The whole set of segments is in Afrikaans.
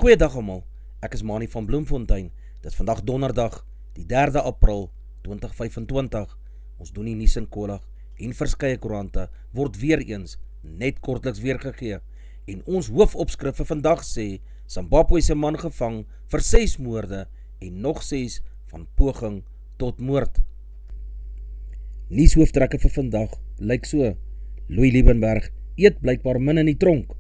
Goeiedag almal, ek is Mani van Bloemfontein. Dit is vandag donderdag, die 3de April 2025. Ons doen die nuus in kollig en verskeie koerante word weer eens net kortliks weergegee. En ons hoofopskrif vir vandag sê, Zimbabwe se man gevang vir 6 moorde en nog 6 van poging tot moord. Nuushoofdtrekke vir vandag lyk so: Louis Liebenberg eet blykbaar min in die tronk.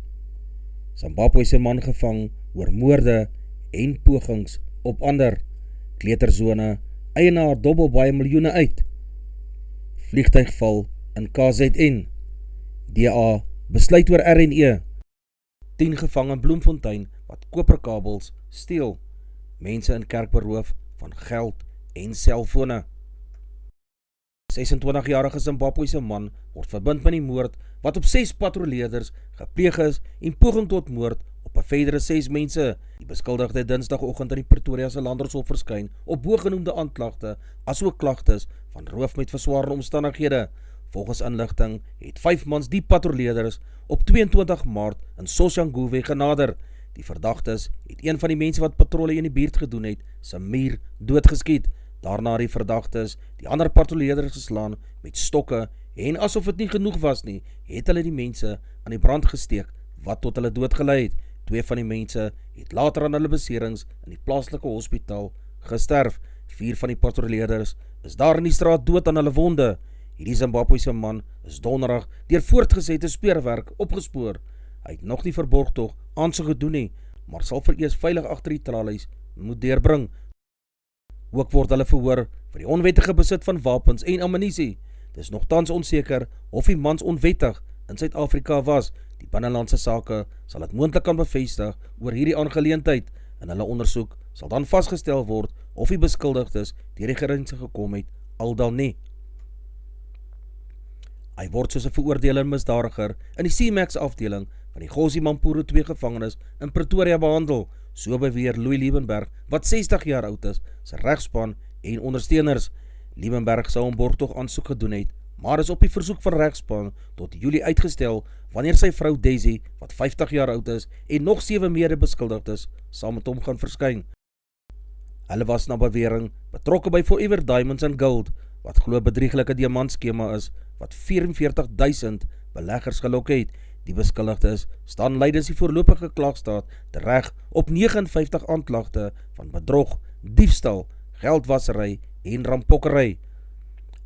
Zimbabwe se man gevang oor moorde en pogings op ander. Kleuterzone, eienaar dobbel baie miljoene uit. Vliegtuigval in KZN. DA besluit oor RNE. 10 gevang in Bloemfontein wat koperkabels steel. Mense in kerk beroof van geld en selfone. 26-jarige Zimbabwese man word verbind met die moord wat op 6 patrolleerders gepleeg is en poging tot moord op 'n verdere 6 mense. Die beskuldigde het Dinsdagoggend in die Pretoria se Landdroshof verskyn op bogenoemde aanklagte asook klagtes van roof met verswaarde omstandighede. Volgens inligting het 5 mans die patrolleerders op 22 Maart in Soshanguve genader. Die verdagtes het een van die mense wat patrolle in die buurt gedoen het, Samir, doodgeskiet. Daarna die verdagtes die ander patrolleerders geslaan met stokke en asof dit nie genoeg was nie, het hulle die mense aan die brand gesteek wat tot hulle dood gelei het. 2 van die mense het later aan hulle beserings in die plaaslike hospitaal gesterf. 4 van die patrolleerders is daar in die straat dood aan hulle wonde. Hierdie Zimbabwese man is donderdag deur voortgesette speurwerk opgespoor. Hy het nog nie verborgtog aansoek gedoen nie, maar sal vereens veilig agter die tralies moet deurbring. Ook word hulle verhoor vir die onwettige besit van wapens en ammunisie. Dit is nogtans onseker of die mans onwettig in Suid-Afrika was. Die binnelandse sake sal dit moontlik kan bevestig oor hierdie aangeleentheid. In hulle ondersoek sal dan vasgestel word of die beskuldigdes deur die grense gekom het, al dan nie. Hy word soos 'n veroordeelde misdadiger in die C-Max afdeling van die Gossie Mampuru 2 gevangenis in Pretoria behandel, so beweer Louis Liebenberg, wat 60 jaar oud is, sy regspan en ondersteuners. Liebenberg sou 'n borgtog aansoek gedoen het, maar is op die versoek van regspan tot Julie uitgestel wanneer sy vrou Daisy, wat 50 jaar oud is en nog 7 mede-beskuldigdes, saam met hom gaan verskyn. Hulle was na bewering betrokke by Forever Diamonds and Gold, wat glo bedrieglike diamantskema is, wat 44.000 beleggers gelok het. Die beskuldigdes staan lydens die voorlopige klagstaat tereg op 59 aanklagte van bedrog, diefstal, geldwasery en rampokkery.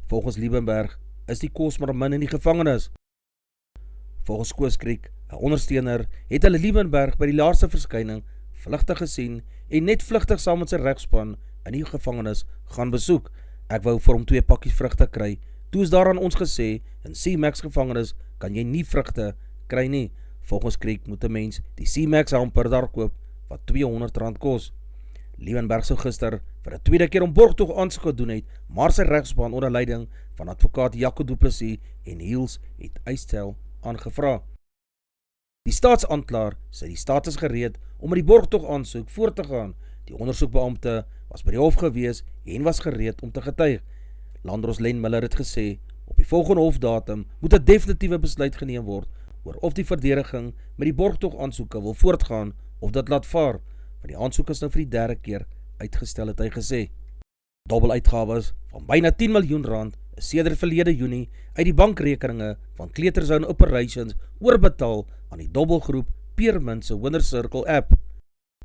Volgens Liebenberg is die kos maar min in die gevangenis. Volgens Koos Kriek, 'n ondersteuner, het hulle Liebenberg by die laaste verskyning vlugtig gesien en net vlugtig saam met sy regspan in die gevangenis gaan besoek. Ek wou vir hom 2 pakkies vrugte kry. Toe is daar aan ons gesê, in C-Max gevangenis kan jy nie vrugte kry nie. Volgens Kriek moet 'n mens die C-Max hamper daar koop wat R200 kos. Liebenberg sou gister vir 'n tweede keer om borgtog aansoek gedoen het, maar sy regspan onder leiding van advokaat Jaco Du Plessis en Hiels het uitstel aangevra. Die staatsaanklaer sê die staat is gereed om met die borgtog aansoek voort te gaan. Die ondersoekbeampte was by die hof gewees en was gereed om te getuig. Landros Len Miller het gesê, op die volgende hofdatum moet 'n definitiewe besluit geneem word oor of die verdediging met die borgtog aansoeke wil voortgaan of dit laat vaar, want die aansoek is nou vir die 3de keer uitgestel, het hy gesê. Dobbeluitgawes van byna R10 miljoen is sedert verlede Junie uit die bankrekeninge van Kleuterzone Operations oorbetaal aan die dobbelgroep Peermint se Winner Circle app.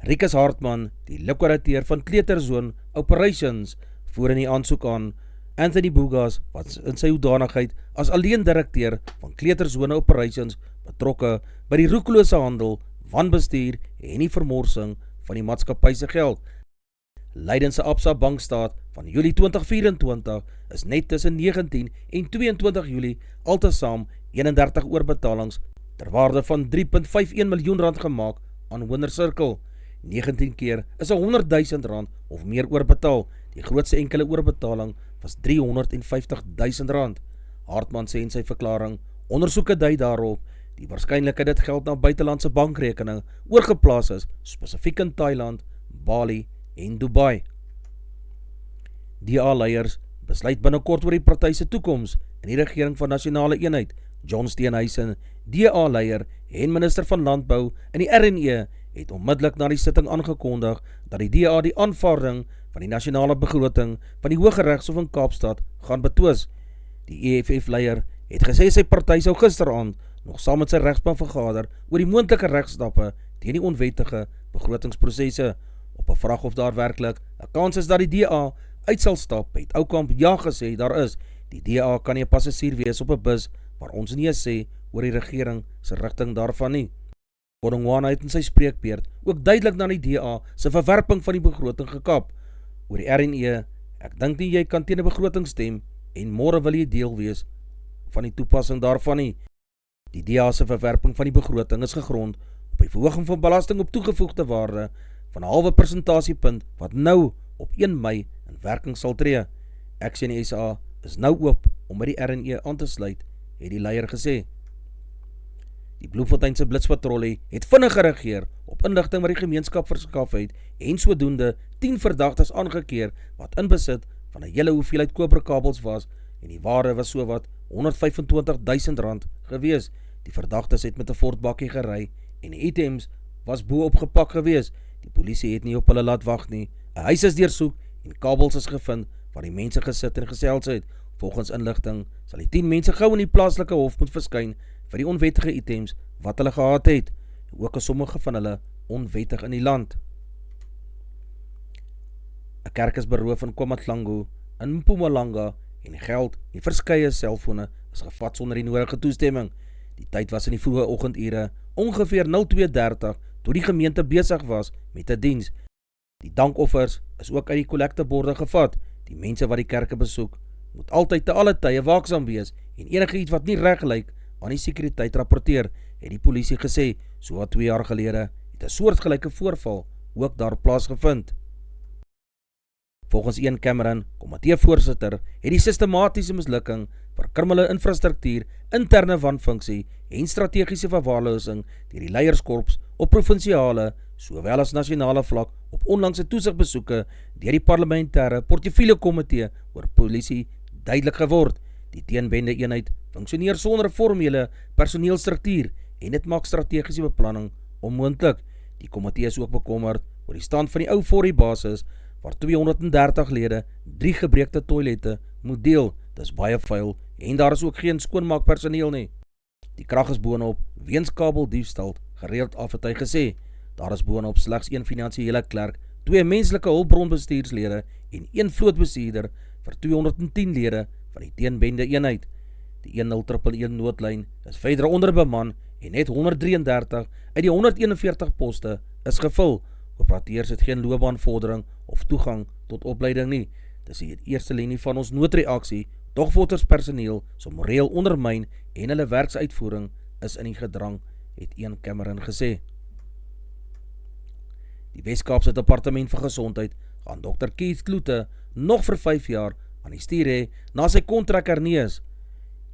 Rikus Hartman, die liquidateur van Kleuterzone Operations, voer in die aansoek aan Anthony Bogas, wat in sy hoedanigheid as alleen direkteur van Kleuterzone Operations betrokke by die roekelose handel, wanbestuur en die vermorsing van die maatskappy se geld. Lydens se Absa bankstaat van Julie 2024 is net tussen 19 en 22 Julie altesaam 31 oorbetalings ter waarde van R3.51 miljoen gemaak aan Winner Circle. 19 keer is R100.000 of meer oorbetaal. Die grootste enkele oorbetaling was R350.000. Hartman sê in sy verklaring, ondersoeke dui daarop die waarskynlikheid dit geld na buitelandse bankrekening oorgeplaas is, spesifiek in Thailand, Bali en Dubai. DA-leiers besluit binnekort oor die party se toekoms in die regering van nasionale eenheid. John Steenhuisen, DA-leier en minister van Landbou in die RNE, het onmiddellik na die sitting aangekondig dat die DA die aanvaarding van die nasionale begroting van die Hooggeregshof in Kaapstad gaan betwis. Die EFF-leier het gesê sy party sou gisteraand nog saam met sy regspan vergader oor die moontlike regstappe teen die onwettige begrotingsprosesse. Op 'n vraag of daar werklik 'n kans is dat die DA uit sal stap, het Oukamp ja gesê daar is. Die DA kan nie 'n passasier wees op 'n bus waar ons nie sê oor die regering se rigting daarvan nie. Godongwana het in sy spreekbeurt ook duidelik na die DA se verwerping van die begroting gekap. Oor die RNE, ek dink nie jy kan teen 'n begroting stem en môre wil jy deel wees van die toepassing daarvan nie. Die DA se verwerping van die begroting is gegrond op die verhoging van belasting op toegevoegde waarde van 'n halwe persentasiepunt wat nou op 1 Mei in werking sal tree. Action SA is nou oop om by die RNE aan te sluit, het die leier gesê. Die Bloemfonteinse blitspatrollie het vinnig gereageer op inligting wat die gemeenskap verskaf het en sodoende 10 verdagtes aangekeer wat in besit van 'n hele hoeveelheid koperkabels was en die waarde was sowat R125.000 gewees. Die verdagtes het met 'n Ford-bakkie gery en die items was bo opgepak gewees. Die polisie het nie op hulle laat wag nie. 'n Huis is deursoek en kabels is gevind waar die mense gesit en gesels het. Volgens inligting sal die 10 mense gou in die plaaslike hof moet verskyn vir die onwettige items wat hulle gehad het. Ook is sommige van hulle onwettig in die land. 'n Kerk is beroof in KwaMatlangu in Mpumalanga en die geld en verskeie selfone is gevat sonder die nodige toestemming. Die tyd was in die vroeë oggendure, ongeveer 02:30, toe die gemeente besig was met 'n diens. Die dankoffers is ook uit die kollekteborde gevat. Die mense wat die kerke besoek, moet altyd te alle tye waaksaam wees en enige iets wat nie reg lyk aan die sekuriteit rapporteer, het die polisie gesê. So wat 2 jaar gelede het 'n soortgelyke voorval ook daar plaasgevind. Volgens Ian Cameron, komiteevoorsitter, het die sistematiese mislukking vir kriminele infrastruktuur, interne wanfunksie en strategiese verwaarlosing deur die leierskorps op provinsiale sowel as nasionale vlak op onlangse toesigbesoeke deur die parlementêre portefeuljekomitee oor polisie duidelik geword. Die teenbende eenheid funksioneer sonder 'n formele personeelstruktuur en dit maak strategiese beplanning onmoontlik. Die komitee is ook bekommerd oor die stand van die ou Forrie basis waar 230 lede 3 gebreekte toilette moet deel. Dis baie vuil en daar is ook geen skoonmaakpersoneel nie. Die krag is boonop weens kabeldiefstal gereeld af, het hy gesê. Daar is boonop slegs 1 finansiële klerk, 2 menslike hulpbronbestuurslede en 1 vlootbestuurder vir 210 lede van die teenbende eenheid. Die 1011 noodlyn is verder onderbeman en net 133 uit die 141 poste is gevul. Operateurs het geen loopbaanvordering of toegang tot opleiding nie. Dis die eerste linie van ons noodreaksie, tog word ons personeel so moreel ondermyn en hulle werksuitvoering is in die gedrang, het Ian Cameron gesê. Die Wes-Kaapse Departement vir Gesondheid gaan Dr. Keith Kloete nog vir 5 jaar aan die stuur hê na sy kontrak hernie is.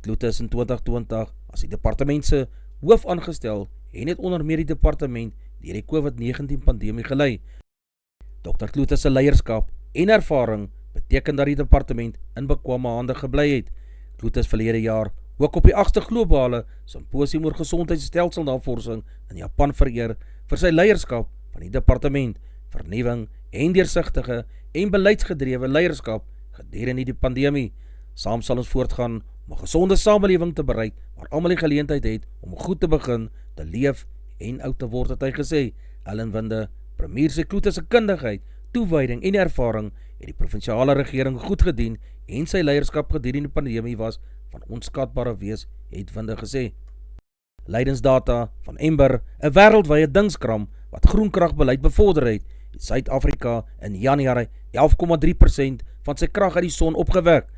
Kloete is in 2020 as die departement se hoof aangestel en het onder meer die departement deur die COVID-19 pandemie gelei. Dr. Kloete se leierskap en ervaring beteken dat die departement in bekwame hande gebly het. Kloete is verlede jaar ook op die 8ste globale simposium oor gesondheidsstelsel-navorsing in Japan vereer vir sy leierskap van die departement, vernuwing en deursigtige en beleidsgedrewe leierskap gedurende die pandemie. Saam sal ons voortgaan om 'n gesonde samelewing te bereik waar almal die geleentheid het om goed te begin, te leef en oud te word, het hy gesê. Ellen Winde, premier se Kloete se kundigheid, toewyding en ervaring het die provinsiale regering goed gedien en sy leierskap gedurende die pandemie was van onskatbare wees, het Winde gesê. Lydensdata van Ember, 'n wêreldwye dingskram wat groenkragbeleid bevorder het Suid-Afrika in Januarie 11,3% van sy krag uit die son opgewek,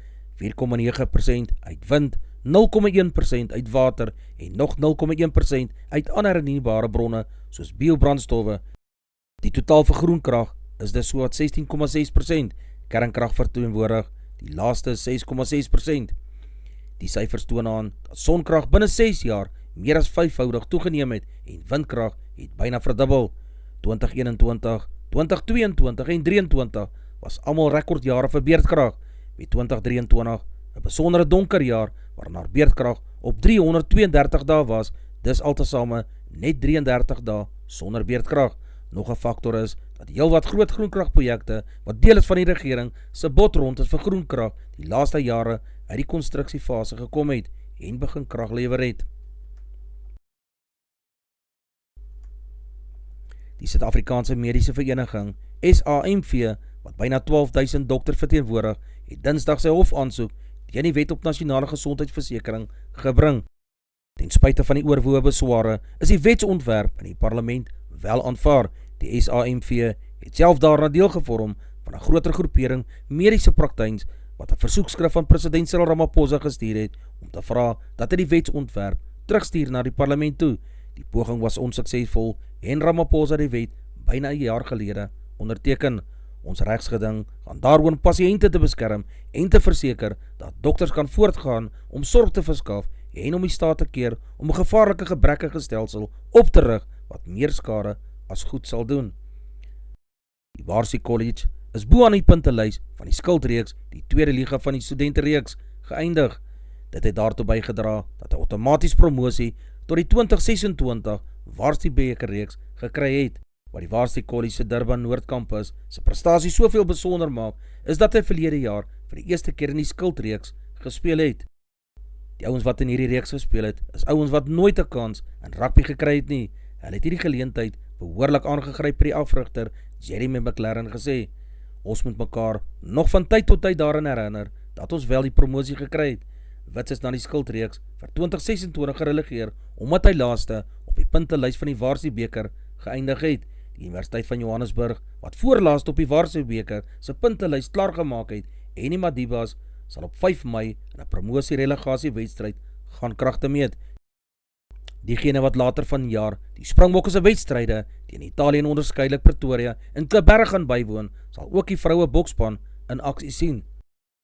4,9% uit wind, 0,1% uit water en nog 0,1% uit ander hernieuwbare bronne soos biobrandstowwe. Die totaal vir groenkrag is dus so wat 16,6%, kernkrag verteenwoordig die laaste 6,6%. Die syfers toon aan dat sonkrag binne 6 jaar meer as 5voudig toegeneem het en windkrag het byna verdubbel. 2021, 2022 en 2023 was almal rekordjare vir beerdkrag, met 2023 'n besondere donker jaar waarna beerdkrag op 332 dae was, dis altesaame net 33 dae sonder beerdkrag. Nog 'n faktor is dat heelwat groot groenkragprojekte wat deel is van die regering se botrond is vir groenkrag die laaste jare uit die konstruksiefase gekom het en begin krag lewer het. Die Suid-Afrikaanse Mediese Vereniging, SAMV, wat byna 12.000 dokters verteenwoordig, het Dinsdag sy hofaansoek teen die Wet op Nasionale Gesondheidsversekering gebring. Ten spyte van die oorwoë besware is die wetsontwerp in die parlement wel aanvaar. Die SAMV het self daarna deel gevorm van 'n groter groepering mediese praktyns wat 'n versoekskrif van president Cyril Ramaphosa gestuur het om te vra dat hy die wetsontwerp terugstuur na die parlement toe. Die poging was onsuksesvol en Ramaphosa die wet byna 'n jaar gelede onderteken. Ons regsgeding gaan daaroor om pasiënte te beskerm en te verseker dat dokters kan voortgaan om sorg te verskaf en om die staat te keer om 'n gevaarlike gebrekkige stelsel op te rig wat meer skade as goed sal doen. Die Varsity College is bo aan die puntelys van die skuldreeks, die tweede liga van die studentereeks, geëindig. Dit het daartoe bygedra dat 'n outomaties promosie tot die 2026 Varsity bekerreeks gekry het. Wat die Varsity College se Durban Noord kampus se prestasie soveel besonder maak, is dat hy verlede jaar vir die eerste keer in die skuldreeks gespeel het. Die ouens wat in hierdie reeks gespeel het, is ouens wat nooit 'n kans in rugby gekry het nie. Hulle het hierdie geleentheid behoorlik aangegryp by die afrigter Jeremy McLaren gesê. Ons moet mekaar nog van tyd tot tyd daarin herinner dat ons wel die promosie gekry het. Wits is na die skuldreeks vir 2026 gerelegeer omdat hy laaste op die puntelys van die Varsity beker geëindig het. Die Universiteit van Johannesburg, wat voorlaaste op die Varsity beker se puntelys klaargemaak het, en die Madibas sal op 5 Mei in 'n promosie-relegasie wedstryd gaan kragte meet. Diegene wat later vanjaar die Springbokke se wedstryde teen Italië en onderskeidelik Pretoria in Klipberg gaan bywoon, sal ook die vroue boksspan in aksie sien.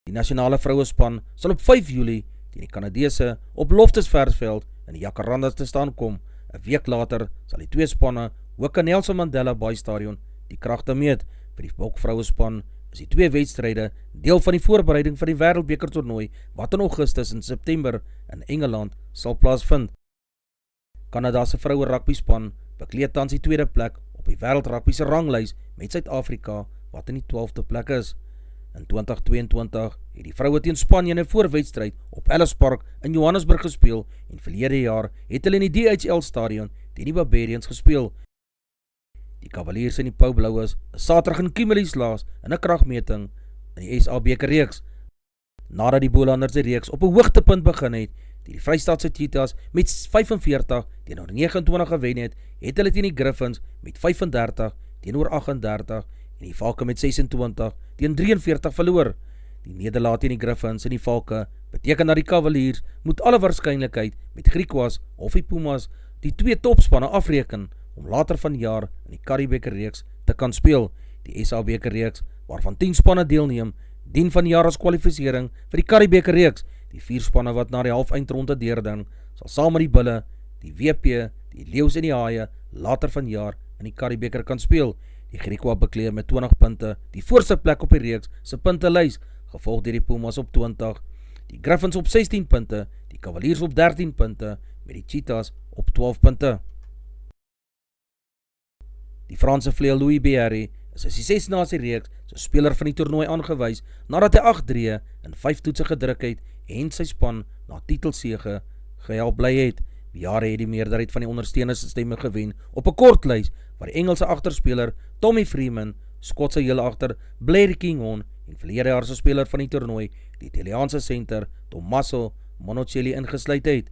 Die nasionale vrouespan sal op 5 Julie teen die Kanadese op Loftusversveld in die Jacaranda te staan kom. 'n week later sal die twee spanne ook aan Nelson Mandela Bay Stadion die kragte meet. Vir die bokvrouespan is die twee wedstryde deel van die voorbereiding van die Wêreldbeker toernooi wat in Augustus en September in Engeland sal plaasvind. Kanada se vroue rugbyspan bekleed tans die tweede plek op die wêreldrugby se ranglys met Suid-Afrika wat in die 12de plek is. In 2022 het die vroue teen Spanje in 'n voorwedstryd op Ellis Park in Johannesburg gespeel en verlede jaar het hulle in die DHL stadion teen die Barbarians gespeel. Die Cavaliers en die Poublouers is Saterdag in Kimberley laas in 'n kragmeting in die SA bekerreeks. Nadat die Bolanders die reeks op 'n hoogtepunt begin het, die Vrystaatse Cheetahs met 45 teenoor 29 gewen het, het hulle teen die Griffins met 35 teenoor 38 en die Valke met 26 teen 43 verloor. Die nederlaag teen die Griffins en die Valke beteken dat die Cavaliers moet alle waarskynlikheid met Griquas of die Pumas die twee topspanne afreken om later vanjaar in die Currie-beker reeks te kan speel. Die SA beker reeks, waarvan 10 spanne deelneem, dien vanjaar as kwalifisering vir die Currie-beker reeks. Die 4 spanne wat na die halfeindronde deurding, sal saam met die Bulle, die WP, die Leeu's en die Haie later vanjaar in die Currie-beker kan speel. Die Griquas bekleed met 20 punte die voorste plek op die reeks se puntelys, gevolg deur die Pumas op 20, die Griffins op 16 punte, die Cavaliers op 13 punte, met die Cheetahs op 12 punte. Die Franse vleuel Louis Béharry is as die 6 nasie reeks so speler van die toernooi aangewys nadat hy 8 drieë in 5 toetse gedruk het en sy span na titelsege gehelp bly het. Béharry het die meerderheid van die ondersteuners se stemme gewen op 'n kort lys waar die Engelse agterspeler Tommy Freeman, Skotse heel agter Blair Kinghorn en verlede jaar se speler van die toernooi, die Italiaanse senter Tommaso Monticelli ingesluit het.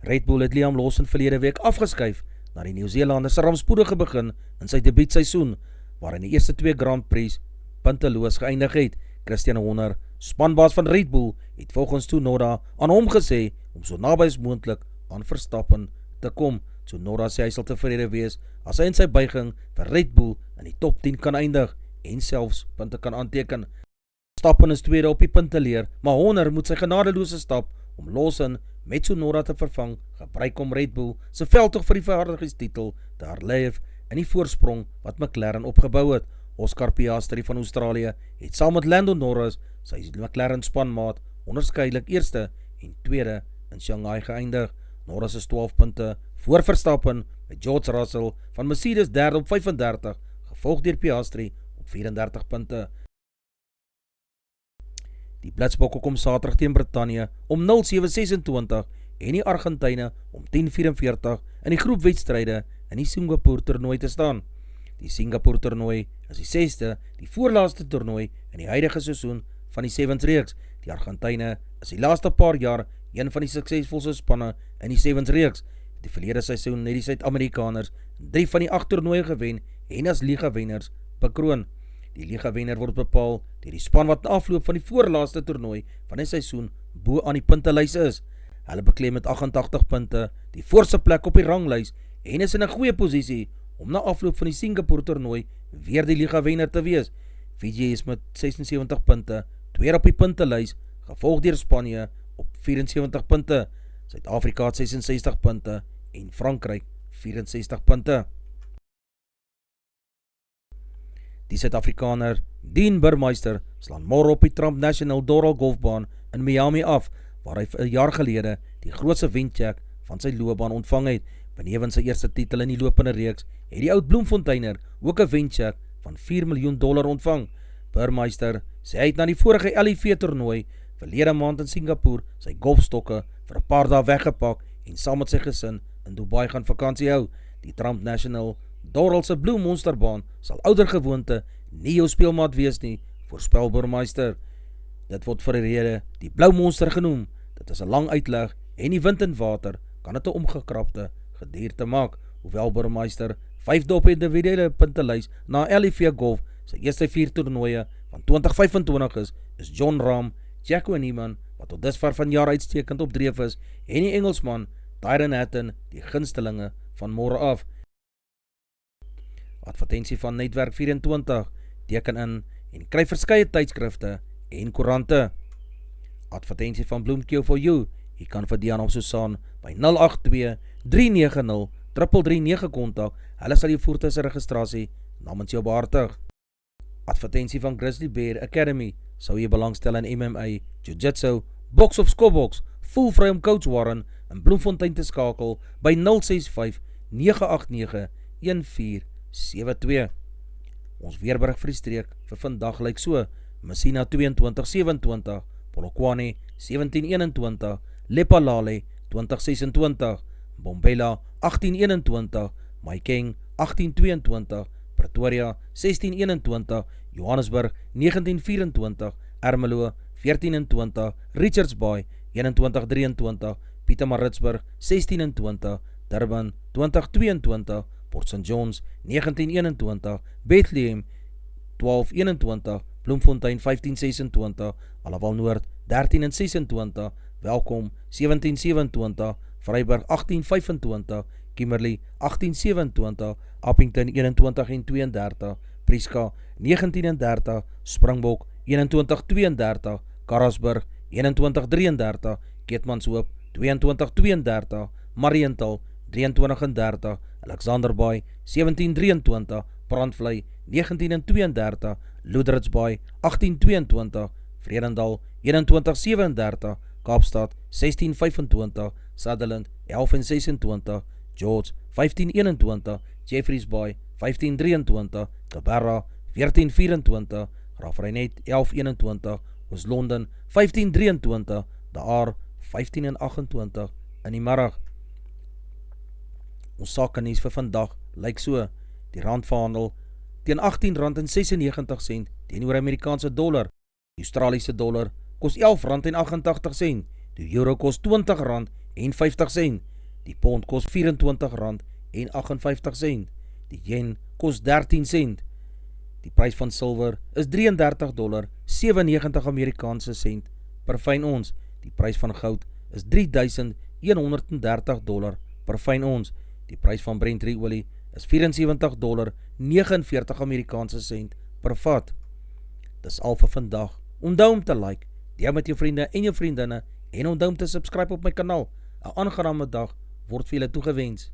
Red Bull het Liam Lawson verlede week afgeskuif na die Nieu-Zeelander se rampspoedige begin in sy debuutseisoen, waarin die eerste 2 Grand Prix punteloos geëindig het. Christian Horner, spanbaas van Red Bull, het volgens Tsunoda aan hom gesê om so naby as moontlik aan Verstappen te kom. Tsunoda sê hy sal tevrede wees as hy in sy buiging vir Red Bull in die top 10 kan eindig en selfs punte kan aanteken. Verstappen is tweede op die punteleer, maar Horner moet sy genadeloose stap om Lawson met Tsunoda te vervang gebruik om Red Bull se veldtog vir die verjaardagstitel te herleef in die voorsprong wat McLaren opgebou het. Oscar Piastri van Australië het saam met Lando Norris sy McLaren spanmaat onderskeidelik eerste en tweede in Shanghai geëindig. Norris is 12 punte voor Verstappen met George Russell van Mercedes derde op 35, gevolg deur Piastri op 34 punte. Die Blitsbokke kom Saterdag teen Brittanje om 07:26 en die Argentyne om 10:44 in die groepwedstryde in die Singapore toernooi te staan. Die Singapore toernooi is die 6de, die voorlaaste toernooi in die huidige seisoen van die Sevens reeks. Die Argentyne is die laaste paar jaar een van die suksesvolste spanne in die Sevens reeks. Die verlede seisoen het die Suid-Amerikaners 3 van die 8 toernooie gewen en as liga-wenners bekroon. Die liga-wenner word bepaal deur die span wat na afloop van die voorlaaste toernooi van die seisoen bo aan die puntelys is. Hulle bekleed met 88 punte die voorste plek op die ranglys en is in 'n goeie posisie om na afloop van die Singapore toernooi weer die liga-wenner te wees. Fiji is met 76 punte tweede op die puntelys, gevolg deur Spanje op 74 punte. Suid-Afrika het 66 punte en Frankryk 64 punte. Die Suid-Afrikaner Dean Burmeister slaan môre op die Trump National Doral Golfbaan in Miami af, waar hy 'n jaar gelede die grootste wencheck van sy loopbaan ontvang het. Benewens sy eerste titel in die lopende reeks, het die oud Bloemfonteiner ook 'n wencheck van $4 miljoen ontvang. Burmeister sê hy het na die vorige LIV toernooi verlede maand in Singapore sy golfstokke vir 'n paar dae weggepak en saam met sy gesin in Dubai gaan vakansie hou. Die Trump National Doral se Blue Monsterbaan sal ouer gewoonte nie jou speelmaat wees nie, voorspel Burmeister. Dit word vir 'n rede die Blou Monster genoem. Dit is 'n lang uitleg en die wind en water kan dit 'n omgekrapte gedierte maak. Hoewel Burmeister 5de op die individuele puntelys na LIV Golf sy eerste 4 toernooie van 2025 is John Rahm, Jacko Niemann, wat tot dusver van jaar uitstekend op dreef is, en die Engelsman Tyrrell Hatton, die gunstelinge van môre af. Advertensie van Netwerk 24, teken in en kry verskeie tydskrifte en koerante. Advertensie van Bloemkeel for you, jy kan vir Diana of Susan by 082-390-3339 kontak, hulle sal jou voertuig se registrasie namens jou behartig. Advertensie van Grizzly Bear Academy, sou jy belangstel in MMA, Jiu-Jitsu, boks of skobboks, voel vry om Coach Warren in Bloemfontein te skakel by 065-989-1472. Ons weerberig vir die streek vir vandag lyk so: Messina 22-27, Polokwane 17-21, Lephalale 20-26, Bombela 18-21, Mahikeng 18-22, Pretoria 16-21, Johannesburg 19-24, Ermelo 14-20, Richards Bay 21-23, Pietermaritzburg 16-20, Durban 20-22, Port St. John's 19-21, Bethlehem 12-21, Bloemfontein 15-26, Alawal Noord 13-26, Welkom 17-27, Vryburg 18-25, Kimberley 18-27, Appington 21-32, Prieska 19-30, Springbok 21-32, Karasburg 21-33, Keetmanshoop 22-32, Mariental 23-30, Alexanderbaai 17-23, Brandvlei 19-32, Loudrich Bay 18-22, Vredendal 21-37, Kaapstad 16-25, Sutherland 11-26, George 15-21, Jeffreys Bay 15-23, Tabarra 14-24, Graafreinet 11-21, Oos-London 15-23, De Aar 15-28 in die middag. Ons sakenuus vir vandag lyk so: die rand verhandel teen R18.96 teenoor Amerikaanse dollar. Die Australiese dollar kos R11.88, die euro kos R20.50, die pond kos R24.58, die yen kos 13 sent. Die prys van silwer is $33.97 Amerikaanse sent per fyn ons. Die prys van goud is $3.130 per fyn ons. Die prys van Brent olie is $74.49 Amerikaanse sent per vat. Dis al vir vandag. Onthou om te like, deel met jou vriende en jou vriendinne en onthou om te subscribe op my kanaal. 'n aangename dag word vir julle toegewens.